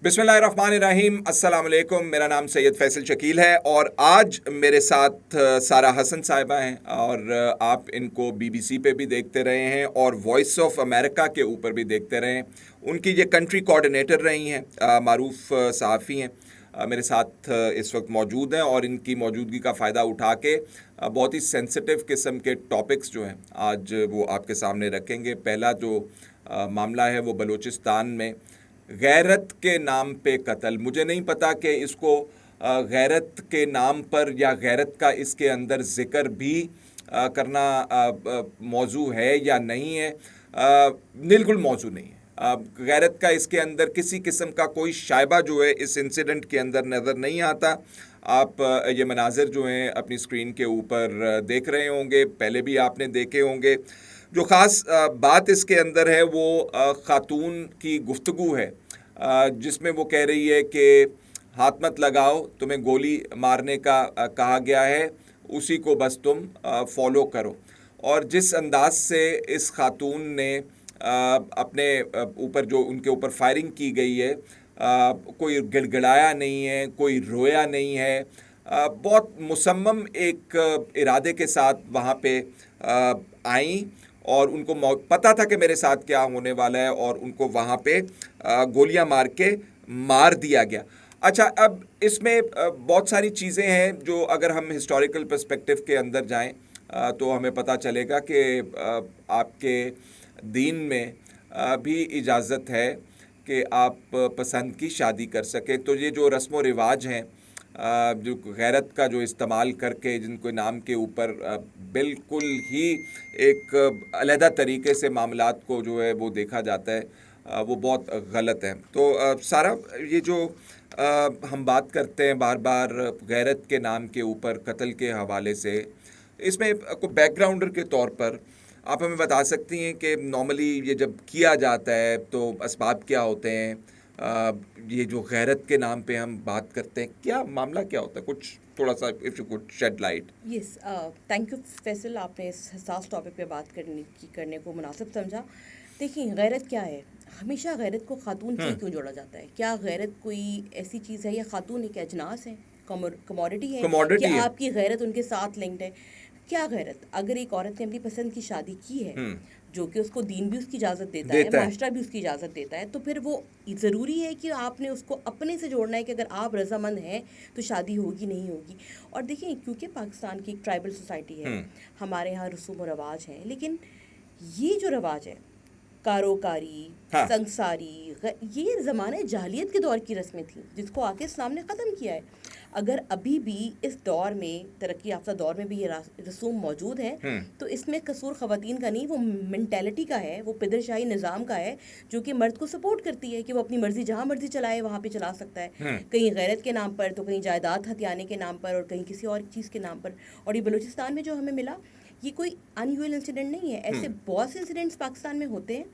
बिस्मिल्लाहिर्रहमानिर्रहीम, अस्सलाम वालेकुम। मेरा नाम सैयद फैसल शकील है और आज मेरे साथ सारा हसन साहिबा हैं और आप इनको बीबीसी पे भी देखते रहे हैं और वॉइस ऑफ अमेरिका के ऊपर भी देखते रहे हैं। उनकी ये कंट्री कोऑर्डिनेटर रही हैं, मारूफ सहाफ़ी हैं। मेरे साथ इस वक्त मौजूद हैं और इनकी मौजूदगी का फ़ायदा उठा के बहुत ही सेंसिटिव किस्म के टॉपिक्स जो हैं आज वो आपके सामने रखेंगे। पहला जो मामला है वो बलूचिस्तान में गैरत के नाम पे कत्ल। मुझे नहीं पता कि इसको गैरत के नाम पर या गैरत का इसके अंदर ज़िक्र भी करना मौजू है या नहीं है। बिल्कुल मौजू नहीं है। गैरत का इसके अंदर किसी किस्म का कोई शायबा जो है इस इंसिडेंट के अंदर नज़र नहीं आता। आप ये मनाजिर जो हैं अपनी स्क्रीन के ऊपर देख रहे होंगे, पहले भी आपने देखे होंगे। जो ख़ास बात इसके अंदर है वो ख़ातून की गुफ्तगू है जिसमें वो कह रही है कि हाथ मत लगाओ, तुम्हें गोली मारने का कहा गया है, उसी को बस तुम फॉलो करो। और जिस अंदाज से इस खातून ने अपने ऊपर जो उनके ऊपर फायरिंग की गई है, कोई गिड़गिड़ाया नहीं है, कोई रोया नहीं है, बहुत मुसम्मम एक इरादे के साथ वहाँ पे आई और उनको पता था कि मेरे साथ क्या होने वाला है और उनको वहाँ पे गोलियां मार के मार दिया गया। अच्छा, अब इसमें बहुत सारी चीज़ें हैं जो अगर हम हिस्टोरिकल पर्सपेक्टिव के अंदर जाएं तो हमें पता चलेगा कि आपके दीन में भी इजाज़त है कि आप पसंद की शादी कर सकें। तो ये जो रस्म व रिवाज हैं जो गैरत का जो इस्तेमाल करके जिनको नाम के ऊपर बिल्कुल ही एक अलहदा तरीके से मामलात को जो है वो देखा जाता है, वो बहुत गलत है। तो सारा ये जो हम बात करते हैं बार बार गैरत के नाम के ऊपर कत्ल के हवाले से, इसमें को बैकग्राउंडर के तौर पर आप हमें बता सकती हैं कि नॉर्मली ये जब किया जाता है तो असबाब क्या होते हैं? ये जो गैरत के नाम पे हम बात करते हैं, क्या मामला क्या होता है? कुछ थोड़ा सा if you could shed light. Yes, thank you Faisal, आपने इस हसास टॉपिक पे बात करने को मुनासिब समझा। देखिए, गैरत क्या है? हमेशा गैरत को खातून से क्यों जोड़ा जाता है? क्या गैरत कोई ऐसी चीज़ है या खातून एक अजनास है, कमोडिटी है? कमोडिटी क्या है। आपकी गैरत उनके साथ लिंक्ड है? क्या गैरत? अगर एक औरत ने अपनी पसंद की शादी की है, जो कि उसको दीन भी उसकी इजाज़त देता है, माशरा भी उसकी इजाज़त देता है, तो फिर वो ज़रूरी है कि आपने उसको अपने से जोड़ना है कि अगर आप रजामंद हैं तो शादी होगी नहीं होगी। और देखिए, क्योंकि पाकिस्तान की एक ट्राइबल सोसाइटी है, हमारे यहाँ रसूम व रवाज हैं, लेकिन ये जो रवाज है कारोकारी, हाँ। संसारी, ये ज़माने जाहिलियत के दौर की रस्में थी जिसको आके इस्लाम ने ख़त्म किया है। अगर अभी भी इस दौर में, तरक्की याफ्ता दौर में भी ये रसूम मौजूद है, तो इसमें कसूर ख़वातीन का नहीं, वो मेंटेलिटी का है, वो पिदरशाही निज़ाम का है जो कि मर्द को सपोर्ट करती है कि वो अपनी मर्ज़ी जहाँ मर्ज़ी चलाए वहाँ पे चला सकता है, कहीं गैरत के नाम पर, तो कहीं जायदाद हथियाने के नाम पर, और कहीं किसी और चीज़ के नाम पर। और ये बलूचिस्तान में जो हमें मिला, ये कोई अनयूजुअल इंसिडेंट नहीं है। ऐसे बहुत से इंसिडेंट्स पाकिस्तान में होते हैं।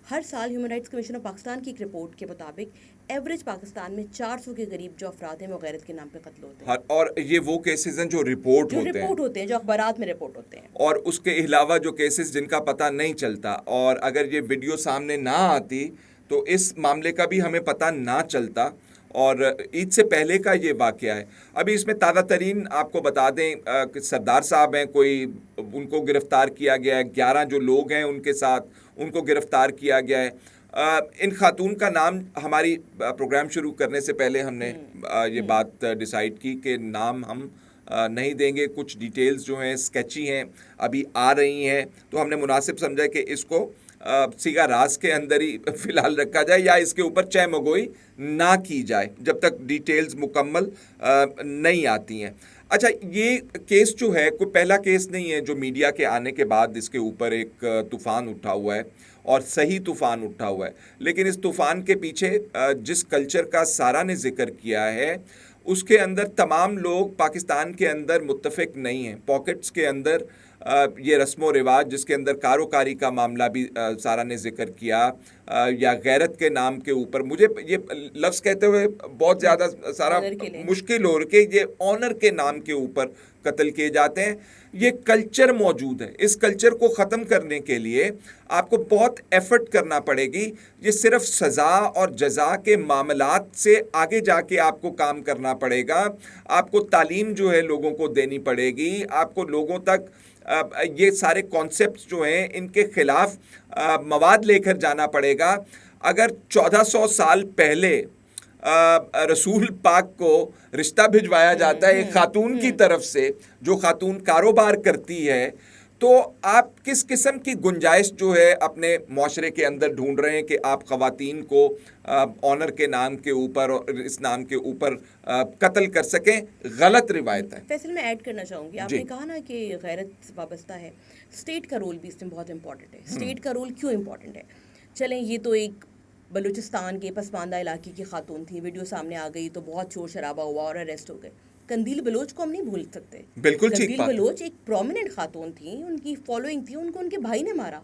हर साल human rights commission of Pakistan की एक रिपोर्ट के मुताबिक एवरेज पाकिस्तान में 400 के करीब जो अफराद हैं वो गैरत के नाम पे कत्ल होते हैं। और ये वो केसेस हैं जो रिपोर्ट होते हैं, जो अखबारात में रिपोर्ट होते हैं, और उसके अलावा जो केसेस जिनका पता नहीं चलता। और अगर ये वीडियो सामने ना आती तो इस मामले का भी हमें पता ना चलता। और ईद से पहले का ये वाक़या है। अभी इसमें ताज़ा तरीन आपको बता दें कि सरदार साहब हैं, कोई उनको गिरफ़्तार किया गया है, 11 जो लोग हैं उनके साथ उनको गिरफ़्तार किया गया है। इन खातून का नाम हमारी प्रोग्राम शुरू करने से पहले हमने ये बात डिसाइड की कि नाम हम नहीं देंगे। कुछ डिटेल्स जो हैं स्केची हैं, अभी आ रही हैं, तो हमने मुनासिब समझा कि इसको सीगा राज के अंदर ही फ़िलहाल रखा जाए या इसके ऊपर चह मगोई ना की जाए जब तक डिटेल्स मुकम्मल नहीं आती हैं। अच्छा, ये केस जो है कोई पहला केस नहीं है जो मीडिया के आने के बाद इसके ऊपर एक तूफ़ान उठा हुआ है और सही तूफ़ान उठा हुआ है। लेकिन इस तूफ़ान के पीछे जिस कल्चर का सारा ने जिक्र किया है उसके अंदर तमाम लोग पाकिस्तान के अंदर मुत्तफ़िक नहीं हैं। पॉकेट्स के अंदर ये रस्मो रिवाज जिसके अंदर कारोकारी का मामला भी सारा ने जिक्र किया, या गैरत के नाम के ऊपर, मुझे ये लफ्ज़ कहते हुए बहुत ज़्यादा सारा मुश्किल हो रही कि ये ऑनर के नाम के ऊपर कत्ल किए जाते हैं। ये कल्चर मौजूद है, इस कल्चर को ख़त्म करने के लिए आपको बहुत एफर्ट करना पड़ेगी। ये सिर्फ सज़ा और जज़ा के मामलात से आगे जाके आपको काम करना पड़ेगा। आपको तालीम जो है लोगों को देनी पड़ेगी, आपको लोगों तक ये सारे कॉन्सेप्ट्स जो हैं इनके खिलाफ मवाद लेकर जाना पड़ेगा। अगर 1400 साल पहले रसूल पाक को रिश्ता भिजवाया जाता है एक खातून की तरफ से जो खातून कारोबार करती है, तो आप किस किस्म की गुंजाइश जो है अपने माशरे के अंदर ढूंढ रहे हैं कि आप ख़वातीन को ऑनर के नाम के ऊपर और इस नाम के ऊपर कत्ल कर सकें? गलत रिवायत है। फैसल, मैं ऐड करना चाहूँगी, आपने कहा ना कि गैरत वाबस्ता है, स्टेट का रोल भी इसमें बहुत इंपॉर्टेंट है। स्टेट का रोल क्यों इंपॉर्टेंट है? चलें, ये तो एक बलूचिस्तान के पसमानदा इलाके की खातून थी, वीडियो सामने आ गई तो बहुत शोर शराबा हुआ और अरेस्ट हो गए। कंदील बलोच को हम नहीं भूल सकते। बिल्कुल ठीक बात। कंदील बलोच एक प्रोमिनेंट खातून थी, उनकी फॉलोइंग थी, उनको उनके भाई ने मारा,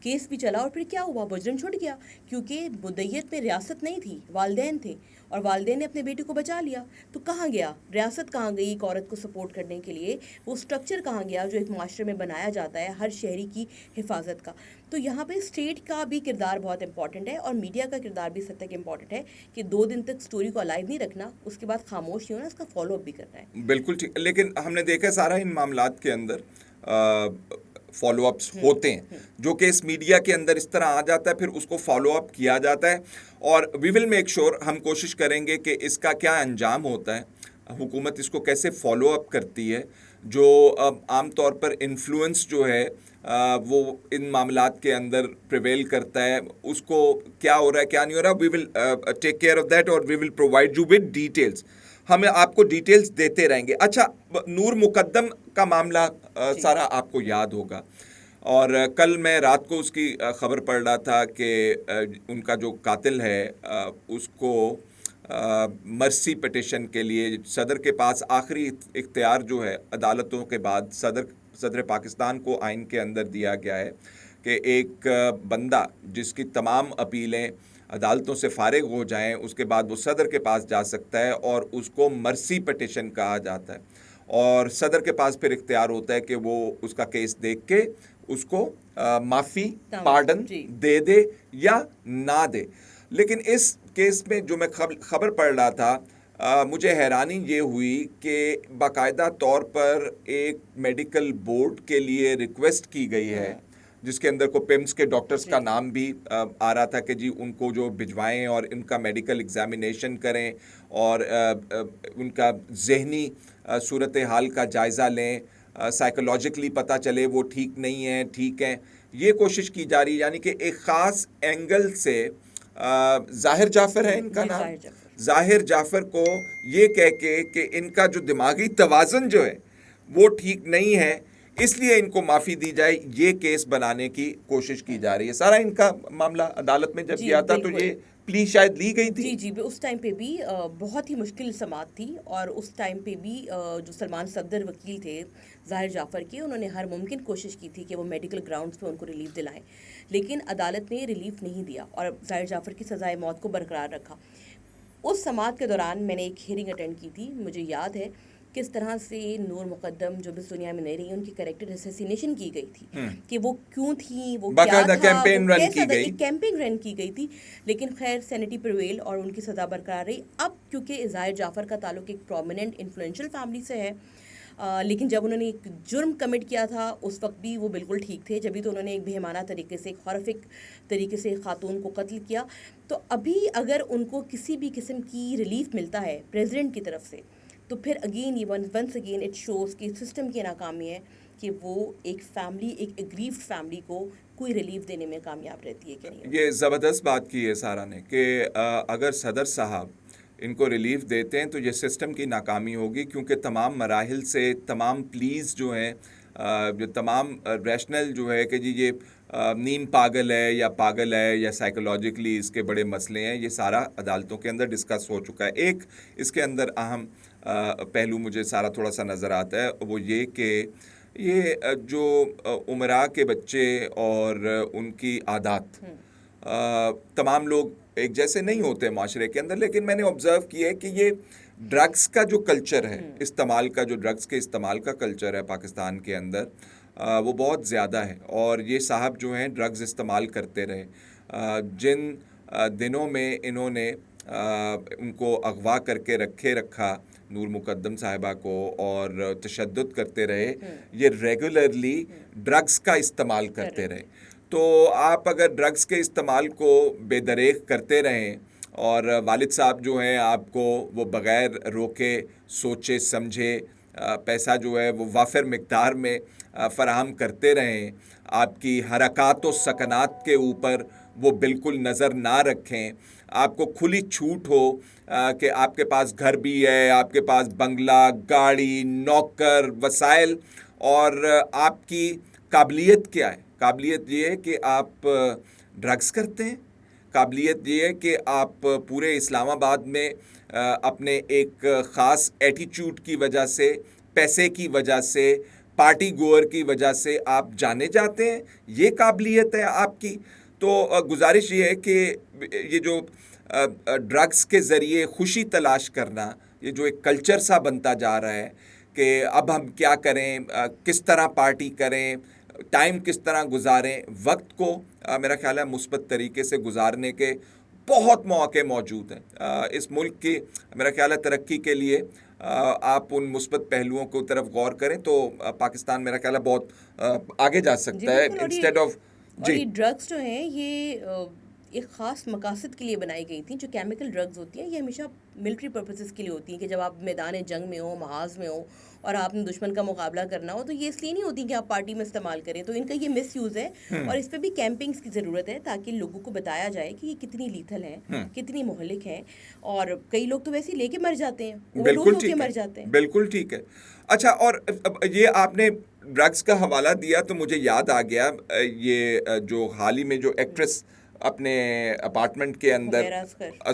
केस भी चला और फिर क्या हुआ, मुजरिम छूट गया क्योंकि मुद्दईयत में रियासत नहीं थी, वालिदैन थे और वालिदैन ने अपने बेटे को बचा लिया। तो कहाँ गया रियासत, कहाँ गई एक औरत को सपोर्ट करने के लिए? वो स्ट्रक्चर कहाँ गया जो एक माशरे में बनाया जाता है हर शहरी की हिफाजत का? तो यहाँ पे स्टेट का भी किरदार बहुत इंपॉर्टेंट है और मीडिया का किरदार भी सत्य इंपॉर्टेंट है कि 2 दिन तक स्टोरी को अलाइव नहीं रखना, उसके बाद खामोश नहीं होना, इसका फॉलोअप भी करना है। बिल्कुल ठीक, लेकिन हमने देखा सारा इन मामलात के अंदर फॉलोअप्स होते हैं जो कि इस मीडिया के अंदर इस तरह आ जाता है, फिर उसको फॉलोअप किया जाता है और वी विल मेक श्योर, हम कोशिश करेंगे कि इसका क्या अंजाम होता है, हुकूमत इसको कैसे फॉलोअप करती है। जो आम तौर पर इन्फ्लुएंस जो है वो इन मामलात के अंदर प्रिवेल करता है, उसको क्या हो रहा है क्या नहीं हो रहा, we will take care of that और we will provide you with details. हमें आपको डिटेल्स देते रहेंगे। अच्छा, नूर मुकद्दम का मामला सारा आपको याद होगा और कल मैं रात को उसकी खबर पढ़ रहा था कि उनका जो कातिल है उसको मर्सी पिटिशन के लिए सदर के पास आखिरी इख्तियार जो है अदालतों के बाद सदर पाकिस्तान को आइन के अंदर दिया गया है कि एक बंदा जिसकी तमाम अपीलें अदालतों से फारिग हो जाएं उसके बाद वो सदर के पास जा सकता है और उसको मर्सी पिटिशन कहा जाता है और सदर के पास फिर इख्तियार होता है कि वो उसका केस देख के उसको माफ़ी पार्डन दे दे या ना दे। लेकिन इस केस में जो मैं खबर पढ़ रहा था मुझे हैरानी ये हुई कि बाकायदा तौर पर एक मेडिकल बोर्ड के लिए रिक्वेस्ट की गई है जिसके अंदर को पिम्स के डॉक्टर्स का नाम भी आ रहा था कि जी उनको जो भिजवाएं और इनका मेडिकल एग्जामिनेशन करें और उनका जहनी सूरत हाल का जायज़ा लें, साइकोलॉजिकली पता चले वो ठीक नहीं है ठीक है, ये कोशिश की जा रही है। यानी कि एक ख़ास एंगल से ज़ाहिर जाफ़र है इनका नाम, ज़ाहिर जाफ़र को ये कह के कि इनका जो दिमागी तवाज़ुन जो है वो ठीक नहीं है इसलिए इनको माफ़ी दी जाए, ये केस बनाने की कोशिश की जा रही है। सारा इनका मामला अदालत में जब गया था तो ये प्ली शायद ली गई थी। जी, उस टाइम पे भी बहुत ही मुश्किल समाअत थी और उस टाइम पे भी जो सलमान सफदर वकील थे ज़ाहिर जाफ़र के, उन्होंने हर मुमकिन कोशिश की थी कि वो मेडिकल ग्राउंड्स पे उनको रिलीफ दिलाएं, लेकिन अदालत ने रिलीफ नहीं दिया और ज़ाहिर जाफ़र की सज़ाए मौत को बरकरार रखा। उस समाअत के दौरान मैंने एक हियरिंग अटेंड की थी, मुझे याद है किस तरह से नूर मुकद्दम जो भी दुनिया में नहीं रही, उनकी कैरेक्टर असैसिनेशन की गई थी कि वो क्यों थी, वो क्या था, कैंपेन रन की गई, कैंपेन रन की गई थी, लेकिन खैर सैनिटी प्रिवेल और उनकी सज़ा बरकरार रही। अब क्योंकि ज़ाहिर जाफ़र का ताल्लुक एक प्रोमिनेंट इन्फ्लुएंशियल फैमिली से है, लेकिन जब उन्होंने एक जुर्म कमिट किया था उस वक्त भी वो बिल्कुल ठीक थे, जब भी तो उन्होंने एक बेहमाना तरीके से, एक हॉरिफिक तरीके से खातून को कत्ल किया। तो अभी अगर उनको किसी भी किस्म की रिलीफ मिलता है प्रेसिडेंट की तरफ से तो फिर again once again it shows कि सिस्टम की नाकामी है कि वो एक फैमिली, एक एग्रीव्ड फैमिली को कोई रिलीफ देने में कामयाब रहती है कि नहीं। ये ज़बरदस्त बात की है सारा ने कि अगर सदर साहब इनको रिलीफ देते हैं तो ये सिस्टम की नाकामी होगी, क्योंकि तमाम मराहिल से तमाम प्लीज़ जो हैं, जो तमाम रैशनल जो है कि जी ये नीम पागल है या साइकोलॉजिकली इसके बड़े मसले हैं, ये सारा अदालतों के अंदर डिस्कस हो चुका है। एक इसके अंदर अहम पहलू मुझे सारा थोड़ा सा नज़र आता है, वो ये कि ये जो उमरा के बच्चे और उनकी आदत, तमाम लोग एक जैसे नहीं होते माशरे के अंदर, लेकिन मैंने ऑब्जर्व किया है कि ये ड्रग्स का जो कल्चर है, इस्तेमाल का, जो ड्रग्स के इस्तेमाल का कल्चर है पाकिस्तान के अंदर, वो बहुत ज़्यादा है। और ये साहब जो हैं ड्रग्स इस्तेमाल करते रहे। जिन दिनों में इन्होंने उनको अगवा करके रखा नूर मुकद्दम साहिबा को और तशद्दुद करते रहे, ये रेगुलरली ड्रग्स का इस्तेमाल करते रहे। तो आप अगर ड्रग्स के इस्तेमाल को बेदरेक करते रहें और वालिद साहब जो हैं आपको वो बग़ैर रोके सोचे समझे पैसा जो है वो वाफिर मिक़दार में फ़राहम करते रहें, आपकी हरकात व सकनात के ऊपर वो बिल्कुल नज़र ना रखें, आपको खुली छूट हो कि आपके पास घर भी है, आपके पास बंगला, गाड़ी, नौकर, वसाइल, और आपकी काबिलियत क्या है? काबिलियत ये है कि आप ड्रग्स करते हैं, काबिलियत ये है कि आप पूरे इस्लामाबाद में अपने एक ख़ास एटीट्यूड की वजह से, पैसे की वजह से, पार्टी गोअर की वजह से आप जाने जाते हैं, ये काबिलियत है आपकी। तो गुजारिश ये है कि ये जो ड्रग्स के ज़रिए खुशी तलाश करना, ये जो एक कल्चर सा बनता जा रहा है कि अब हम क्या करें, किस तरह पार्टी करें, टाइम किस तरह गुजारें, वक्त को मेरा ख्याल है मुस्बत तरीके से गुजारने के बहुत मौके मौजूद हैं इस मुल्क की। मेरा ख्याल है तरक्की के लिए आप उन मुस्बत पहलुओं को तरफ गौर करें तो पाकिस्तान मेरा ख्याल है बहुत आगे जा सकता है, इंस्टेड ऑफ जी। ड्रग्स जो हैं ये एक ख़ास मकासद के लिए बनाई गई थी। जो केमिकल ड्रग्स होती हैं ये हमेशा मिलिट्री पर्पसेस के लिए होती हैं कि जब आप मैदान जंग में हो, महाज में हो और आपने दुश्मन का मुकाबला करना हो, तो ये इसलिए नहीं होती कि आप पार्टी में इस्तेमाल करें। तो इनका ये मिसयूज़ है और इस पर भी कैंपिंग्स की ज़रूरत है ताकि लोगों को बताया जाए कि ये कितनी लीथल हैं, कितनी मोहलिक हैं। और कई लोग तो वैसे ही लेके मर जाते हैं, बिल्कुल ठीक है, मर जाते हैं। बिल्कुल ठीक है। अच्छा, और ये आपने ड्रग्स का हवाला दिया तो मुझे याद आ गया, ये जो हाल ही में जो एक्ट्रेस अपने अपार्टमेंट के अंदर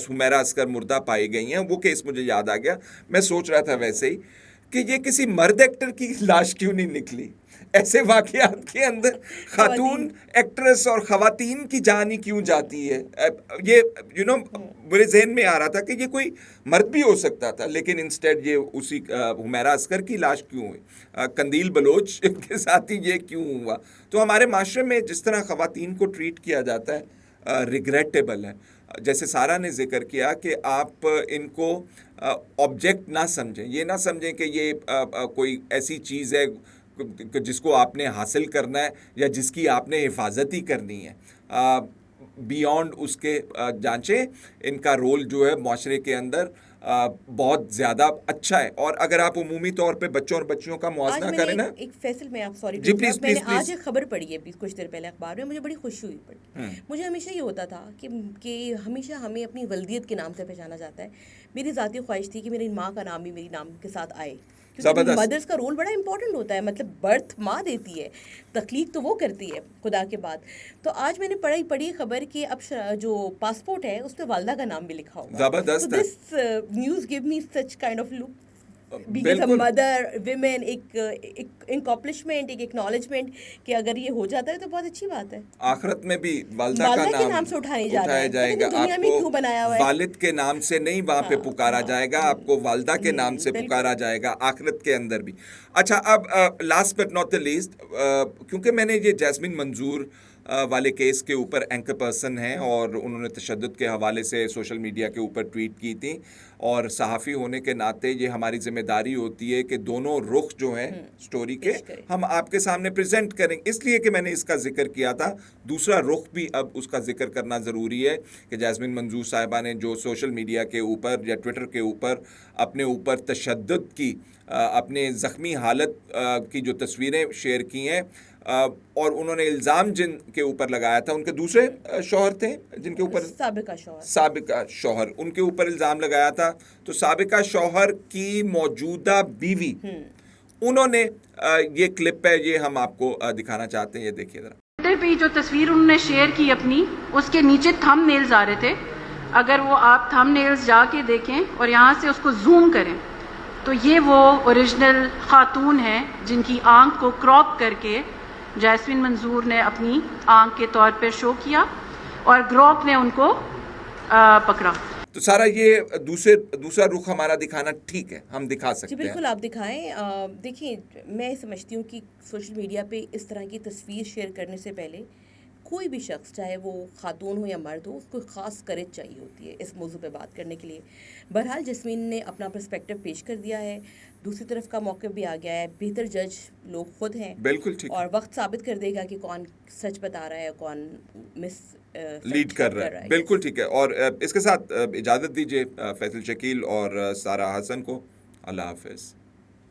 हुमैरा अस्कर मुर्दा पाई गई हैं, वो केस मुझे याद आ गया। मैं सोच रहा था वैसे ही कि ये किसी मर्द एक्टर की लाश क्यों नहीं निकली। ऐसे वाक़यात के अंदर खातून एक्ट्रेस और ख़वातीन की जान ही क्यों जाती है। ये मेरे जहन में आ रहा था कि ये कोई मर्द भी हो सकता था, लेकिन इंस्टेड ये उसी हुमैरा अस्कर की लाश क्यों हुई, कंदील बलोच के साथ ही ये क्यों हुआ। तो हमारे माशरे में जिस तरह ख़वातीन को ट्रीट किया जाता है रिग्रेटेबल है। जैसे सारा ने जिक्र किया कि आप इनको ऑब्जेक्ट ना समझें, ये ना समझें कि ये कोई ऐसी चीज़ है जिसको आपने हासिल करना है या जिसकी आपने हिफाजत ही करनी है। बियॉन्ड उसके जांचें, इनका रोल जो है माशरे के अंदर बहुत ज़्यादा अच्छा है। और अगर आप उमूमी तौर पे बच्चों और बच्चियों का मुआवजा करें ना, एक फैसल में आप सॉरी जी प्लीज़ मैंने आज एक खबर पढ़ी है कुछ देर पहले अखबार में, मुझे बड़ी खुशी हुई पढ़ी। मुझे हमेशा ये होता था कि हमेशा हमें अपनी वल्दियत के नाम से पहचाना जाता है। मेरी ज़ाती ख्वाहिश थी कि मेरी माँ का नाम भी मेरी नाम के साथ आए, क्योंकि मदर्स का रोल बड़ा इंपॉर्टेंट होता है। मतलब बर्थ माँ देती है, तख्लीक तो वो करती है खुदा के बाद। तो आज मैंने पढ़ी खबर कि अब जो पासपोर्ट है उस पर वालदा का नाम भी लिखा होगा। ज़बरदस्त है। This news give me such kind of look, being as a mother, women, एक इंकॉम्प्लिशमेंट, एक एक्नॉलेजमेंट कि अगर ये हो जाता है तो बहुत अच्छी बात है। आखिरत में भी वालदा का नाम से उठाया जाएगा। दुनिया में क्यों बनाया हुआ है? वालिद के नाम से नहीं वहाँ पे पुकारा जाएगा, आपको वालदा के नाम से पुकारा जाएगा आखिरत के अंदर भी। अच्छा, अब last but not the least, क्योंकि मैंने ये जैस्मिन मंजूर वाले केस के ऊपर एंकर पर्सन हैं और उन्होंने तशद्दुद के हवाले से सोशल मीडिया के ऊपर ट्वीट की थी, और सहाफ़ी होने के नाते ये हमारी ज़िम्मेदारी होती है कि दोनों रुख जो हैं स्टोरी के हम आपके सामने प्रेजेंट करें, इसलिए कि मैंने इसका जिक्र किया था। दूसरा रुख भी अब उसका जिक्र करना ज़रूरी है कि जैस्मिन मंजूर साहिबा ने जो सोशल मीडिया के ऊपर या ट्विटर के ऊपर अपने ऊपर तशद्दुद की, अपने ज़ख्मी हालत की जो तस्वीरें शेयर की हैं, और उन्होंने इल्ज़ाम जिन के ऊपर लगाया था, उनके दूसरे शौहर थे जिनके ऊपर साबिका शौहर उनके ऊपर इल्ज़ाम लगाया था, तो साबिका शौहर की मौजूदा बीवी, उन्होंने ये क्लिप है, ये हम आपको दिखाना चाहते हैं, ये देखिए ज़रा। पे जो तस्वीर उन्होंने शेयर की अपनी, उसके नीचे थंबनेल्स आ रहे थे। अगर वो आप थंबनेल्स जाके देखें और यहाँ से उसको जूम करें तो ये वो ओरिजिनल खातून हैं जिनकी आंख को क्रॉप करके जैस्मिन मंजूर ने अपनी आंख के तौर पर शो किया और ग्रोक ने उनको पकड़ा। तो सारा ये दूसरा रुख हमारा दिखाना ठीक है, हम दिखा जी सकते बिल्कुल हैं। आप दिखाएं। देखिए मैं समझती हूँ कि सोशल मीडिया पे इस तरह की तस्वीर शेयर करने से पहले कोई भी शख्स चाहे वो खातून हो या मर्द हो उसको ख़ास करेज चाहिए होती है इस मौजू पे बात करने के लिए। बहरहाल जस्मीन ने अपना पर्सपेक्टिव पेश कर दिया है, दूसरी तरफ का मौक़िफ़ भी आ गया है। बेहतर जज लोग खुद हैं बिल्कुल ठीक है, और वक्त साबित कर देगा कि कौन सच बता रहा है, कौन लीड कर रहा है। बिल्कुल ठीक है। और इसके साथ इजाज़त दीजिए फैसल शकील और सारा हसन को। अल्लाह हाफ़िज़।